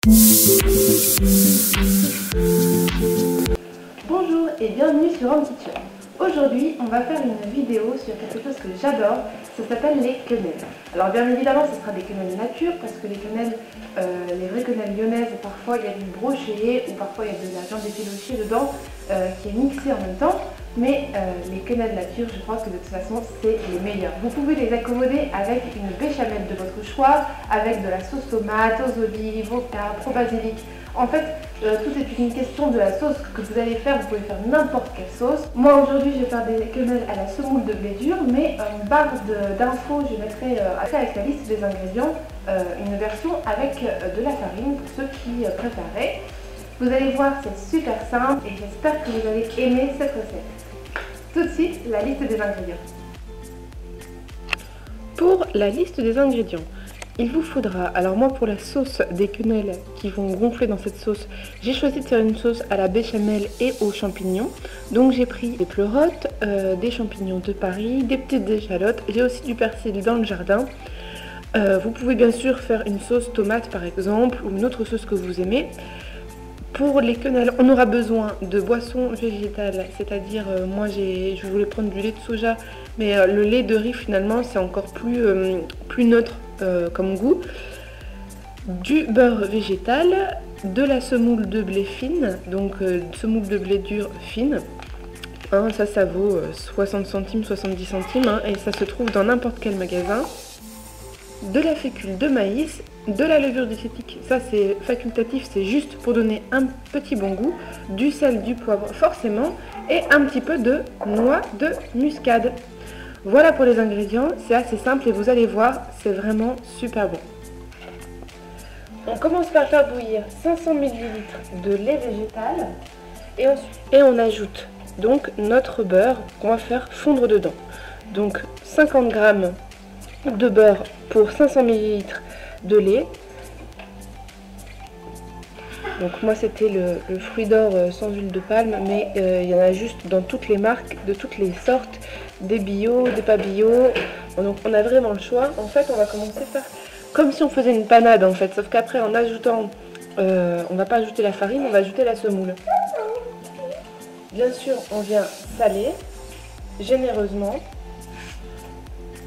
Bonjour et bienvenue sur Home Kitchen. Aujourd'hui, on va faire une vidéo sur quelque chose que j'adore, ça s'appelle les quenelles. Alors bien évidemment, ce sera des quenelles nature parce que les quenelles, les vraies quenelles lyonnaises, parfois il y a du brochet ou parfois il y a de la viande effilochée dedans qui est mixée en même temps. Mais les quenelles nature, je crois que de toute façon, c'est les meilleurs. Vous pouvez les accommoder avec une béchamel de votre choix, avec de la sauce tomate, aux olives, au capre, au basilic. En fait, tout est une question de la sauce que vous allez faire. Vous pouvez faire n'importe quelle sauce. Moi, aujourd'hui, je vais faire des quenelles à la semoule de blé dur, mais en barre d'infos, je mettrai après avec la liste des ingrédients une version avec de la farine pour ceux qui préfèrent. Vous allez voir, c'est super simple et j'espère que vous allez aimer cette recette. Tout de suite, la liste des ingrédients. Pour la liste des ingrédients, il vous faudra, alors moi pour la sauce des quenelles qui vont gonfler dans cette sauce, j'ai choisi de faire une sauce à la béchamel et aux champignons. Donc j'ai pris des pleurotes, des champignons de Paris, des petites échalotes, j'ai aussi du persil dans le jardin. Vous pouvez bien sûr faire une sauce tomate par exemple, ou une autre sauce que vous aimez. Pour les quenelles, on aura besoin de boissons végétales, c'est-à-dire moi je voulais prendre du lait de soja, mais le lait de riz finalement c'est encore plus neutre comme goût. Du beurre végétal, de la semoule de blé fine, donc semoule de blé dur fine. Hein, ça vaut 60 centimes, 70 centimes hein, et ça se trouve dans n'importe quel magasin. De la fécule de maïs, de la levure diététique, ça c'est facultatif, c'est juste pour donner un petit bon goût, du sel, du poivre forcément, et un petit peu de noix de muscade. Voilà pour les ingrédients, c'est assez simple et vous allez voir, c'est vraiment super bon. On commence par faire bouillir 500 ml de lait végétal et on ajoute donc notre beurre qu'on va faire fondre dedans. Donc 50 g de beurre pour 500 ml de lait. Donc moi c'était le fruit d'or sans huile de palme, mais il y en a juste dans toutes les marques, de toutes les sortes, des bio, des pas bio. Donc on a vraiment le choix. En fait on va commencer par comme si on faisait une panade en fait, sauf qu'après en ajoutant, on va pas ajouter la farine, on va ajouter la semoule. Bien sûr on vient saler généreusement,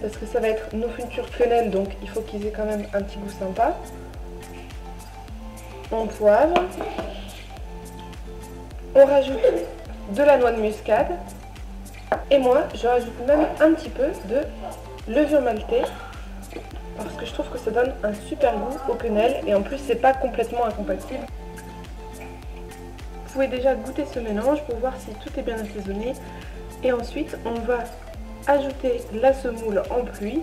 parce que ça va être nos futures quenelles, donc il faut qu'ils aient quand même un petit goût sympa. On poivre. On rajoute de la noix de muscade. Et moi, je rajoute même un petit peu de levure maltée, parce que je trouve que ça donne un super goût aux quenelles, et en plus c'est pas complètement incompatible. Vous pouvez déjà goûter ce mélange pour voir si tout est bien assaisonné. Et ensuite, on va ajouter la semoule en pluie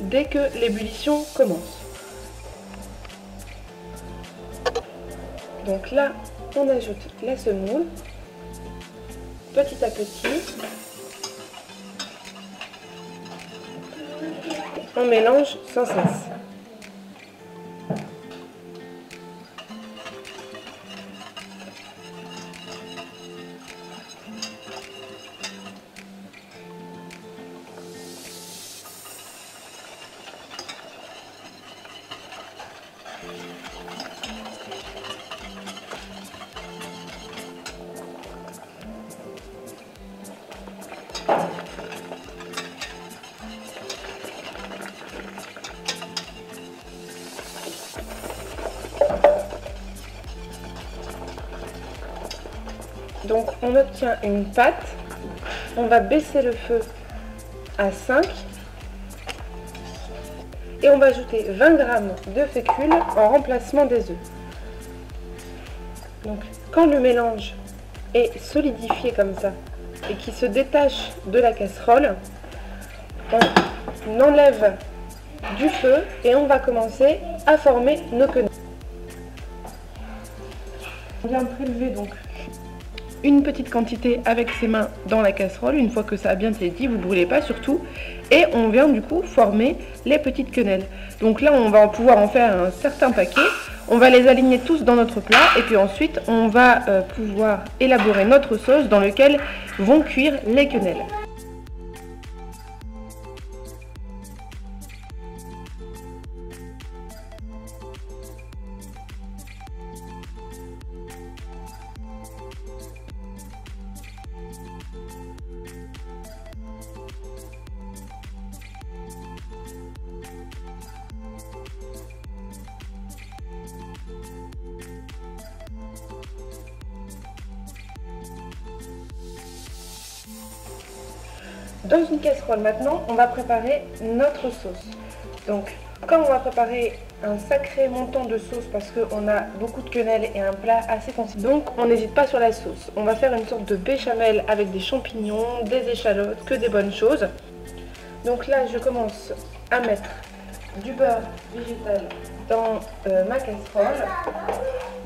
dès que l'ébullition commence. Donc là, on ajoute la semoule petit à petit. On mélange sans cesse. Donc on obtient une pâte, on va baisser le feu à 5 et on va ajouter 20 g de fécule en remplacement des œufs. Donc quand le mélange est solidifié comme ça et qu'il se détache de la casserole, on enlève du feu et on va commencer à former nos quenelles. On vient prélever donc une petite quantité avec ses mains dans la casserole. Une fois que ça a bien saisi, vous ne brûlez pas surtout, et on vient du coup former les petites quenelles. Donc là on va pouvoir en faire un certain paquet, on va les aligner tous dans notre plat et puis ensuite on va pouvoir élaborer notre sauce dans laquelle vont cuire les quenelles. Dans une casserole maintenant, on va préparer notre sauce. Donc, comme on va préparer un sacré montant de sauce parce qu'on a beaucoup de quenelle et un plat assez conséquent, donc on n'hésite pas sur la sauce. On va faire une sorte de béchamel avec des champignons, des échalotes, que des bonnes choses. Donc là, je commence à mettre du beurre végétal dans ma casserole.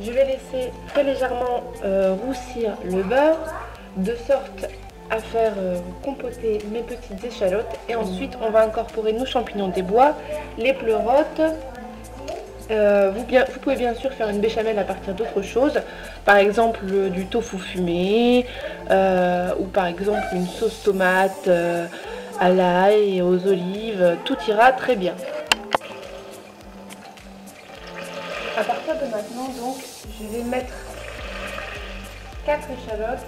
Je vais laisser très légèrement roussir le beurre de sorte à faire compoter mes petites échalotes. Et ensuite, on va incorporer nos champignons des bois, les pleurotes. Vous pouvez bien sûr faire une béchamel à partir d'autres choses, par exemple du tofu fumé ou par exemple une sauce tomate à l'ail et aux olives, tout ira très bien. À partir de maintenant, donc, je vais mettre 4 échalotes,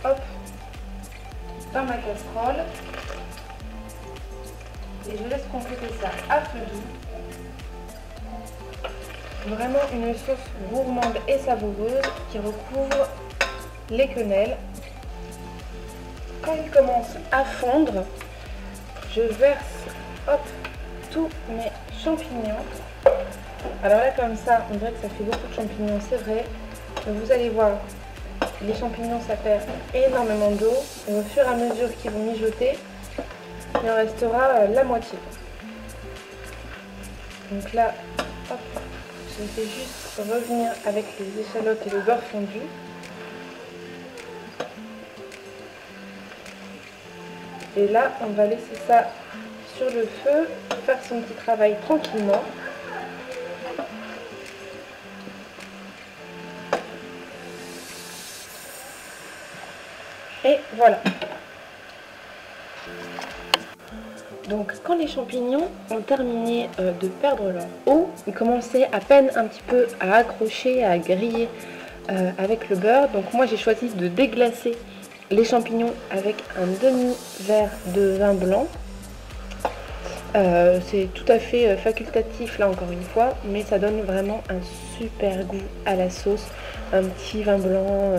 hop, dans ma casserole. Et je laisse compléter ça à feu doux. Vraiment une sauce gourmande et savoureuse qui recouvre les quenelles. Quand il commence à fondre, je verse hop, tous mes champignons. Alors là comme ça, on dirait que ça fait beaucoup de champignons, c'est vrai. Mais vous allez voir, les champignons ça perd énormément d'eau. Et au fur et à mesure qu'ils vont mijoter, il en restera la moitié. Donc là, hop, je vais juste revenir avec les échalotes et le beurre fondu. Et là, on va laisser ça sur le feu, faire son petit travail tranquillement. Et voilà. Donc quand les champignons ont terminé de perdre leur eau, ils commençaient à peine un petit peu à accrocher, à griller avec le beurre. Donc moi j'ai choisi de déglacer les champignons avec un demi-verre de vin blanc. C'est tout à fait facultatif là encore une fois, mais ça donne vraiment un super goût à la sauce. Un petit vin blanc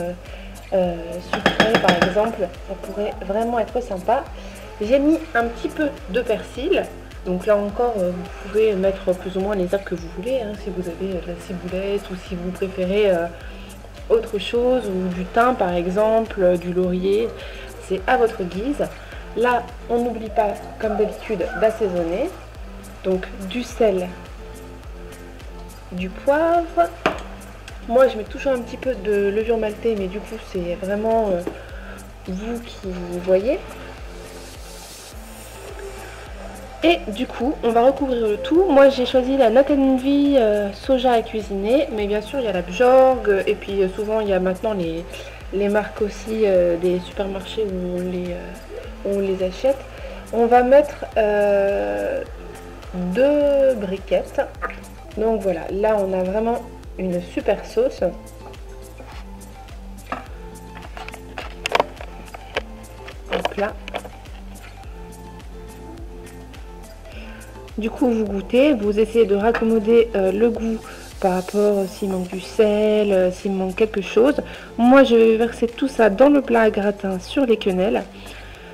sucré par exemple, ça pourrait vraiment être sympa. J'ai mis un petit peu de persil, donc là encore vous pouvez mettre plus ou moins les herbes que vous voulez, hein, si vous avez de la ciboulette ou si vous préférez autre chose, ou du thym par exemple, du laurier, c'est à votre guise. Là on n'oublie pas comme d'habitude d'assaisonner, donc du sel, du poivre. Moi je mets toujours un petit peu de levure maltée, mais du coup c'est vraiment vous qui voyez. Et du coup, on va recouvrir le tout. Moi, j'ai choisi la Nut & Envy soja à cuisiner. Mais bien sûr, il y a la Bjorg. Et puis, souvent, il y a maintenant les marques aussi des supermarchés où on les achète. On va mettre 2 briquettes. Donc voilà, là, on a vraiment une super sauce. Donc là. Du coup, vous goûtez, vous essayez de raccommoder le goût par rapport s'il manque du sel, s'il manque quelque chose. Moi, je vais verser tout ça dans le plat à gratin sur les quenelles.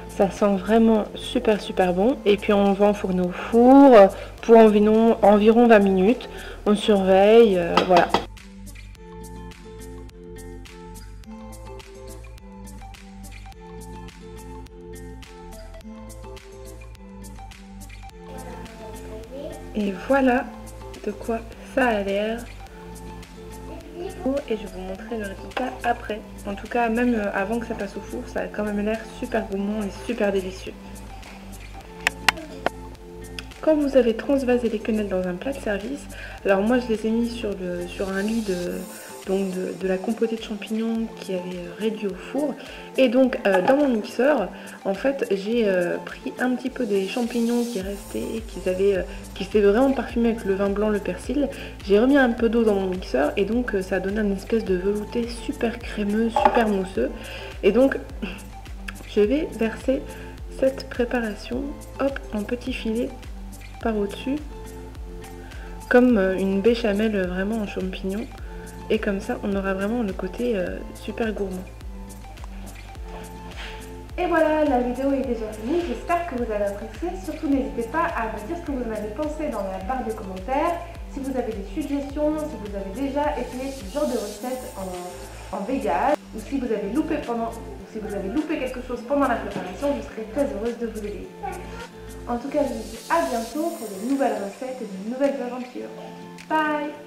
Ça sent vraiment super bon. Et puis, on va enfourner au four pour environ 20 minutes. On surveille, voilà. Et voilà de quoi ça a l'air. Et je vais vous montrer le résultat après. En tout cas, même avant que ça passe au four, ça a quand même l'air super gourmand et super délicieux. Quand vous avez transvasé les quenelles dans un plat de service, alors moi je les ai mis sur un lit de la compotée de champignons qui avait réduit au four. Et donc dans mon mixeur, en fait j'ai pris un petit peu des champignons qui restaient, qui s'étaient vraiment parfumés avec le vin blanc, le persil. J'ai remis un peu d'eau dans mon mixeur et donc ça a donné une espèce de velouté super crémeux, super mousseux. Et donc je vais verser cette préparation, hop, en petits filets par au-dessus, comme une béchamel vraiment en champignons. Et comme ça, on aura vraiment le côté super gourmand. Et voilà, la vidéo est déjà finie, j'espère que vous avez apprécié. Surtout n'hésitez pas à me dire ce que vous en avez pensé dans la barre de commentaires. Si vous avez des suggestions, si vous avez déjà essayé ce genre de recette en vegan, ou si vous avez loupé quelque chose pendant la préparation, je serai très heureuse de vous aider. En tout cas, je vous dis à bientôt pour de nouvelles recettes et de nouvelles aventures. Bye!